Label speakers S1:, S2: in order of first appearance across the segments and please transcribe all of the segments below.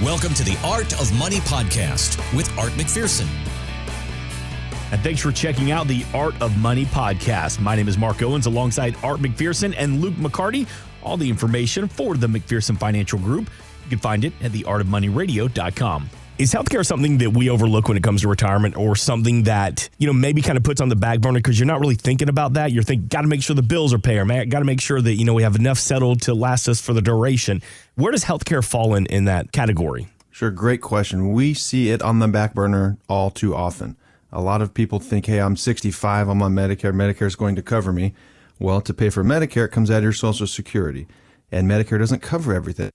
S1: Welcome to the Art of Money podcast with Art McPherson.
S2: And thanks for checking out the Art of Money podcast. My name is Mark Owens alongside Art McPherson and Luke McCarty. All the information for the McPherson Financial Group, you can find it at theartofmoneyradio.com. Is healthcare something that we overlook when it comes to retirement, or something that, maybe kind of puts on the back burner because you're not really thinking about that? You're thinking, got to make sure the bills are paid, man. Got to make sure that, we have enough settled to last us for the duration. Where does healthcare fall in that category?
S3: Sure, great question. We see it on the back burner all too often. A lot of people think, hey, I'm 65, I'm on Medicare. Medicare is going to cover me. Well, to pay for Medicare, it comes out of your Social Security. And Medicare doesn't cover everything.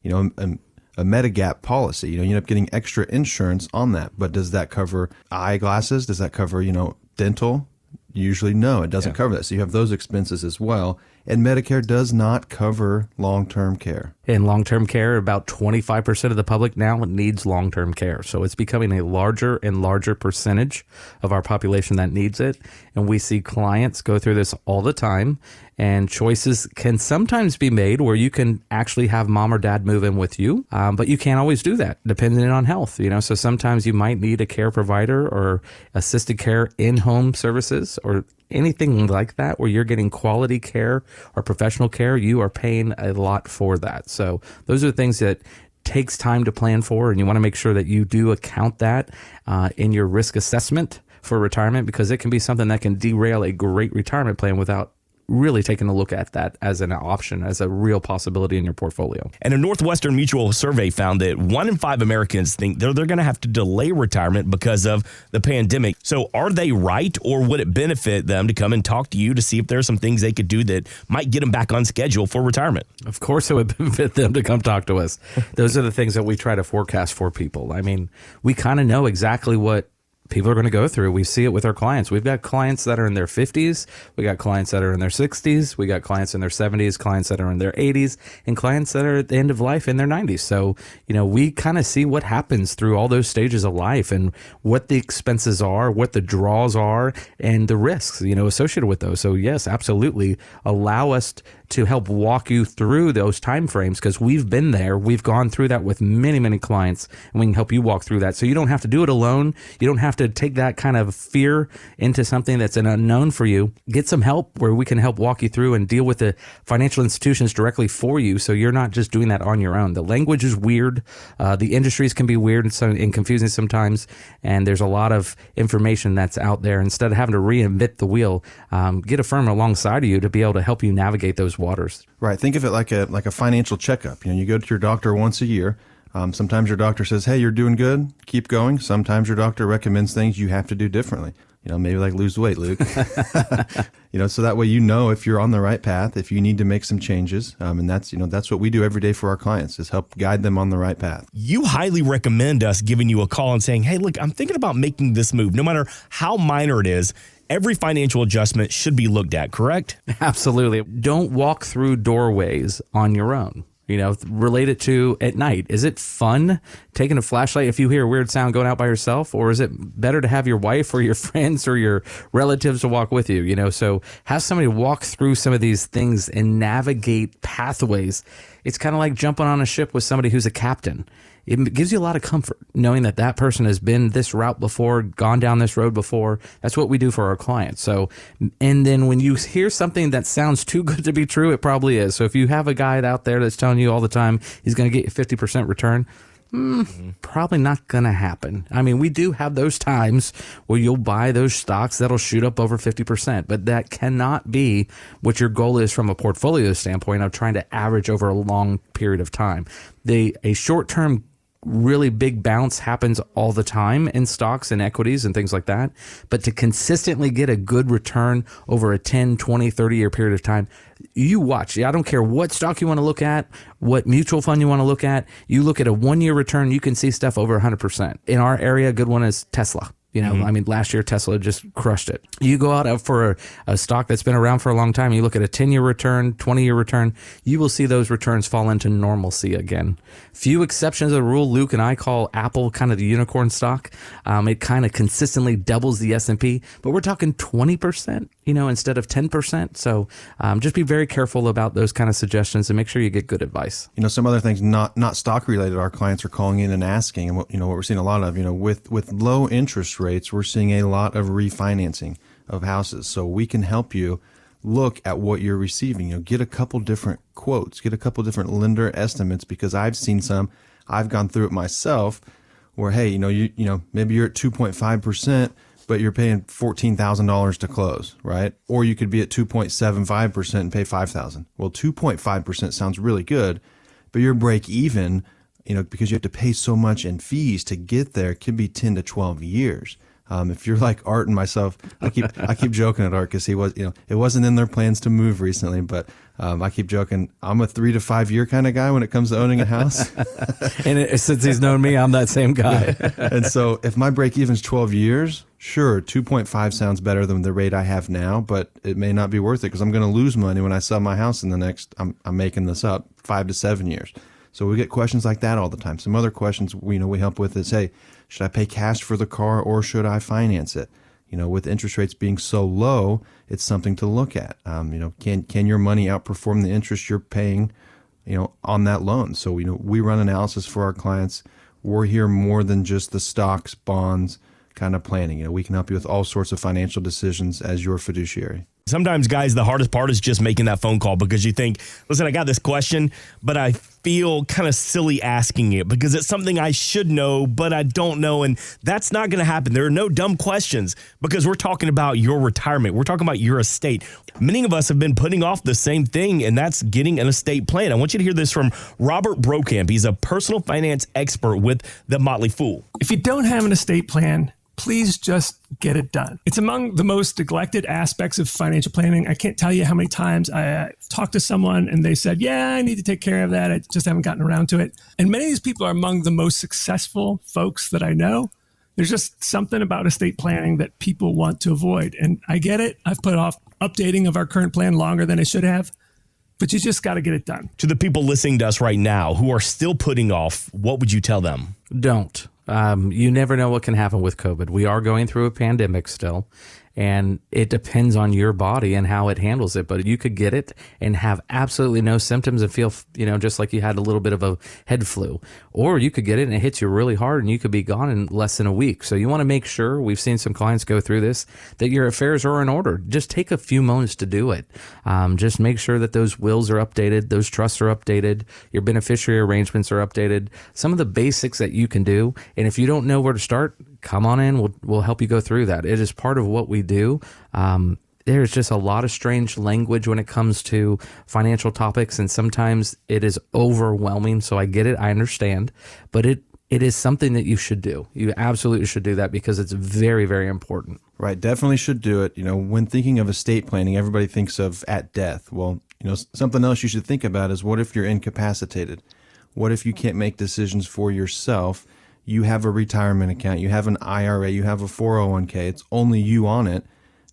S3: A Medigap policy, you end up getting extra insurance on that. But does that cover eyeglasses? Does that cover, dental? Usually no, it doesn't cover that. So you have those expenses as well. And Medicare does not cover long-term care.
S4: In long-term care, about 25% of the public now needs long-term care. So it's becoming a larger and larger percentage of our population that needs it. And we see clients go through this all the time. And choices can sometimes be made where you can actually have mom or dad move in with you. But you can't always do that, depending on health. So sometimes you might need a care provider or assisted care in-home services or anything like that where you're getting quality care or professional care. You are paying a lot for that. So those are the things that takes time to plan for, and you want to make sure that you do account that in your risk assessment for retirement, because it can be something that can derail a great retirement plan without really taking a look at that as an option, as a real possibility in your portfolio.
S2: And a Northwestern Mutual survey found that 1 in 5 Americans think they're going to have to delay retirement because of the pandemic. So are they right, or would it benefit them to come and talk to you to see if there are some things they could do that might get them back on schedule for retirement?
S4: Of course it would benefit them to come talk to us. Those are the things that we try to forecast for people. I mean, we kind of know exactly what people are going to go through. We see it with our clients. We've got clients that are in their 50s. We got clients that are in their 60s. We got clients in their 70s, clients that are in their 80s, and clients that are at the end of life in their 90s. So, we kind of see what happens through all those stages of life and what the expenses are, what the draws are, and the risks, associated with those. So yes, absolutely. Allow us to help walk you through those time frames, because we've been there. We've gone through that with many, many clients, and we can help you walk through that. So you don't have to do it alone. You don't have to take that kind of fear into something that's an unknown for you. Get some help where we can help walk you through and deal with the financial institutions directly for you, so you're not just doing that on your own. The language is weird. The industries can be weird and confusing sometimes, and there's a lot of information that's out there. Instead of having to reinvent the wheel, get a firm alongside of you to be able to help you navigate those waters.
S3: Right. Think of it like a financial checkup. You go to your doctor once a year. Sometimes your doctor says, hey, you're doing good, keep going. Sometimes your doctor recommends things you have to do differently. Maybe like lose weight, Luke. So that way if you're on the right path, if you need to make some changes. And that's what we do every day for our clients, is help guide them on the right path.
S2: You highly recommend us giving you a call and saying, hey, look, I'm thinking about making this move. No matter how minor it is, every financial adjustment should be looked at, correct?
S4: Absolutely. Don't walk through doorways on your own. Relate it to at night. Is it fun taking a flashlight if you hear a weird sound going out by yourself? Or is it better to have your wife or your friends or your relatives to walk with you? So have somebody walk through some of these things and navigate pathways. It's kind of like jumping on a ship with somebody who's a captain. It gives you a lot of comfort knowing that that person has been this route before, gone down this road before. That's what we do for our clients. So, and then when you hear something that sounds too good to be true, it probably is. So if you have a guy out there that's telling you all the time he's going to get you 50% return, probably not going to happen. I mean, we do have those times where you'll buy those stocks that'll shoot up over 50%, but that cannot be what your goal is from a portfolio standpoint of trying to average over a long period of time. A short-term really big bounce happens all the time in stocks and equities and things like that. But to consistently get a good return over a 10, 20, 30-year period of time, you watch. I don't care what stock you want to look at, what mutual fund you want to look at. You look at a 1-year return, you can see stuff over 100%. In our area, a good one is Tesla. I mean, last year Tesla just crushed it. You go out for a stock that's been around for a long time, you look at a 10-year return, 20-year return, you will see those returns fall into normalcy again. Few exceptions of the rule. Luke and I call Apple kind of the unicorn stock. It kind of consistently doubles the S&P, but we're talking 20%. instead of 10%. So just be very careful about those kind of suggestions and make sure you get good advice.
S3: Some other things not stock related, our clients are calling in and asking, and what we're seeing a lot of, with low interest rates, we're seeing a lot of refinancing of houses. So we can help you look at what you're receiving. Get a couple different quotes, get a couple different lender estimates, because I've seen some, I've gone through it myself, where hey, maybe you're at 2.5%, but you're paying $14,000 to close, right? Or you could be at 2.75% and pay $5,000. Well, 2.5% sounds really good, but your break even, because you have to pay so much in fees to get there, could be 10 to 12 years. If you're like Art and myself, I keep joking at Art because he was, it wasn't in their plans to move recently, but I keep joking. I'm a 3 to 5 year kind of guy when it comes to owning a house.
S4: And since he's known me, I'm that same guy.
S3: And so if my break even's 12 years, sure, 2.5 sounds better than the rate I have now, but it may not be worth it because I'm going to lose money when I sell my house in the next, I'm making this up, 5 to 7 years. So we get questions like that all the time. Some other questions we help with is, hey, should I pay cash for the car or should I finance it? With interest rates being so low, it's something to look at. Can your money outperform the interest you're paying, on that loan? So, we run analysis for our clients. We're here more than just the stocks, bonds kind of planning. We can help you with all sorts of financial decisions as your fiduciary.
S2: Sometimes, guys, the hardest part is just making that phone call because you think, listen, I got this question, but I feel kind of silly asking it because it's something I should know, but I don't know. And that's not going to happen. There are no dumb questions because we're talking about your retirement. We're talking about your estate. Many of us have been putting off the same thing, and that's getting an estate plan. I want you to hear this from Robert Brokamp. He's a personal finance expert with The Motley Fool.
S5: If you don't have an estate plan, please just get it done. It's among the most neglected aspects of financial planning. I can't tell you how many times I talked to someone and they said, yeah, I need to take care of that. I just haven't gotten around to it. And many of these people are among the most successful folks that I know. There's just something about estate planning that people want to avoid. And I get it. I've put off updating of our current plan longer than I should have. But you just got to get it done.
S2: To the people listening to us right now who are still putting off, what would you tell them?
S4: Don't. You never know what can happen with COVID. We are going through a pandemic still, and it depends on your body and how it handles it. But you could get it and have absolutely no symptoms and feel, just like you had a little bit of a head flu. Or you could get it and it hits you really hard and you could be gone in less than a week. So you want to make sure, we've seen some clients go through this, that your affairs are in order. Just take a few moments to do it. Just make sure that those wills are updated, those trusts are updated, your beneficiary arrangements are updated, some of the basics that you can do. And if you don't know where to start, come on in. We'll help you go through that. It is part of what we do. There's just a lot of strange language when it comes to financial topics, and sometimes it is overwhelming. So I get it. I understand. But it is something that you should do. You absolutely should do that because it's very, very important.
S3: Right. Definitely should do it. When thinking of estate planning, everybody thinks of at death. Well, something else you should think about is, what if you're incapacitated? What if you can't make decisions for yourself? You have a retirement account, you have an IRA, you have a 401k, it's only you on it.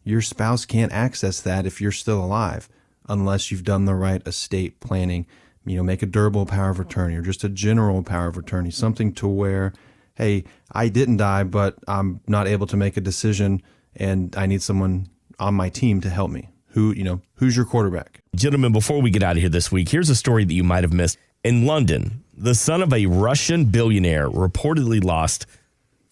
S3: Your spouse can't access that if you're still alive unless you've done the right estate planning. Make a durable power of attorney or just a general power of attorney, something to where, hey, I didn't die, but I'm not able to make a decision and I need someone on my team to help me. Who's your quarterback?
S2: Gentlemen, before we get out of here this week, here's a story that you might have missed. In London, the son of a Russian billionaire reportedly lost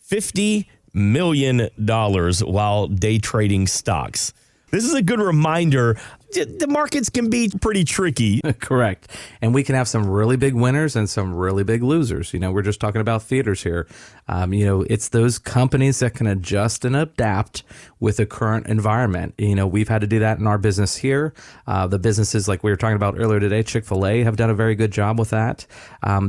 S2: $50 million while day trading stocks. This is a good reminder. The markets can be pretty tricky.
S4: Correct. And we can have some really big winners and some really big losers. We're just talking about theaters here. It's those companies that can adjust and adapt with the current environment. We've had to do that in our business here. The businesses like we were talking about earlier today, Chick-fil-A, have done a very good job with that.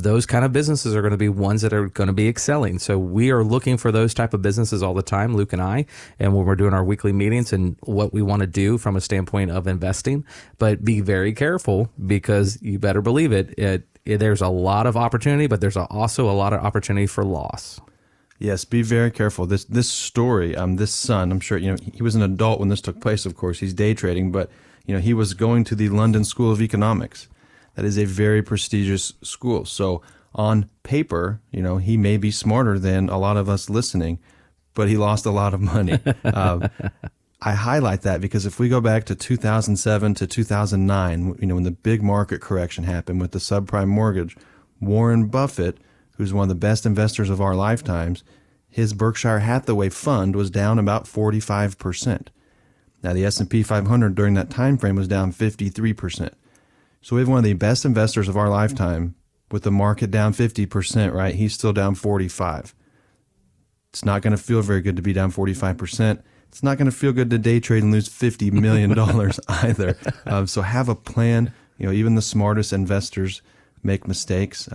S4: Those kind of businesses are going to be ones that are going to be excelling. So we are looking for those type of businesses all the time, Luke and I, and when we're doing our weekly meetings and what we want to do from a standpoint of investing. But be very careful because you better believe it. There's a lot of opportunity, but there's also a lot of opportunity for loss.
S3: Yes, be very careful. This story, this son, I'm sure, he was an adult when this took place, of course. He's day trading, but, he was going to the London School of Economics. That is a very prestigious school. So on paper, he may be smarter than a lot of us listening, but he lost a lot of money. I highlight that because if we go back to 2007 to 2009, when the big market correction happened with the subprime mortgage, Warren Buffett, who's one of the best investors of our lifetimes, his Berkshire Hathaway fund was down about 45%. Now, the S&P 500 during that time frame was down 53%. So we have one of the best investors of our lifetime with the market down 50%, right? He's still down 45%. It's not going to feel very good to be down 45%. It's not going to feel good to day trade and lose $50 million either. So have a plan. Even the smartest investors make mistakes.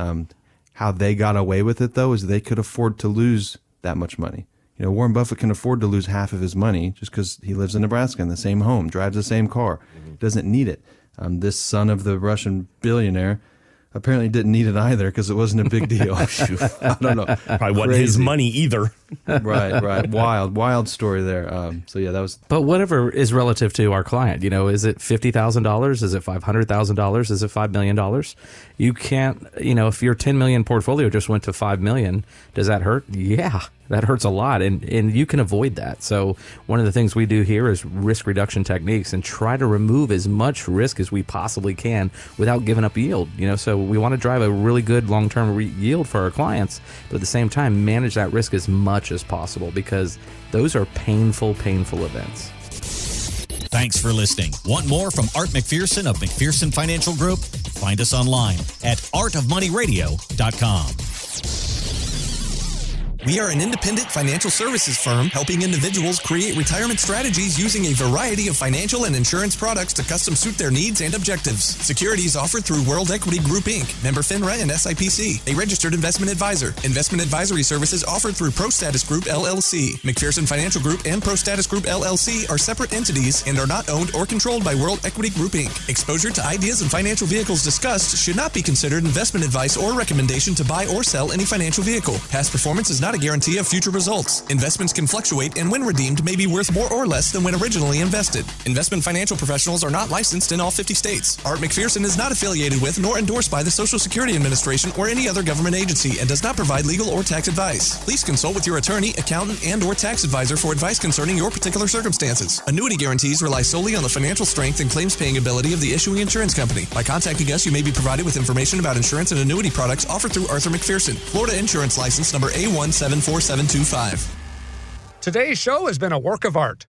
S3: How they got away with it, though, is they could afford to lose that much money. Warren Buffett can afford to lose half of his money just because he lives in Nebraska in the same home, drives the same car, doesn't need it. This son of the Russian billionaire apparently didn't need it either because it wasn't a big deal. I don't know.
S2: Probably wasn't his money either.
S3: Right. Wild story there. So yeah, that was.
S4: But whatever is relative to our client, is it $50,000? Is it $500,000? Is it $5 million? You can't, if your 10 million portfolio just went to 5 million, does that hurt? Yeah, that hurts a lot. And you can avoid that. So one of the things we do here is risk reduction techniques and try to remove as much risk as we possibly can without giving up yield. So we want to drive a really good long-term yield for our clients, but at the same time, manage that risk as much as possible because those are painful events.
S1: Thanks for listening. Want more from Art McPherson of McPherson Financial Group? Find us online at artofmoneyradio.com. We are an independent financial services firm helping individuals create retirement strategies using a variety of financial and insurance products to custom suit their needs and objectives. Securities offered through World Equity Group, Inc., member FINRA and SIPC, a registered investment advisor. Investment advisory services offered through ProStatus Group, LLC. McPherson Financial Group and ProStatus Group, LLC are separate entities and are not owned or controlled by World Equity Group, Inc. Exposure to ideas and financial vehicles discussed should not be considered investment advice or recommendation to buy or sell any financial vehicle. Past performance is not a guarantee of future results. Investments can fluctuate and when redeemed may be worth more or less than when originally invested. Investment financial professionals are not licensed in all 50 states. Art McPherson is not affiliated with nor endorsed by the Social Security Administration or any other government agency and does not provide legal or tax advice. Please consult with your attorney, accountant, and or tax advisor for advice concerning your particular circumstances. Annuity guarantees rely solely on the financial strength and claims paying ability of the issuing insurance company. By contacting us, you may be provided with information about insurance and annuity products offered through Arthur McPherson. Florida Insurance License number A174. 725.
S6: Today's show has been a work of art.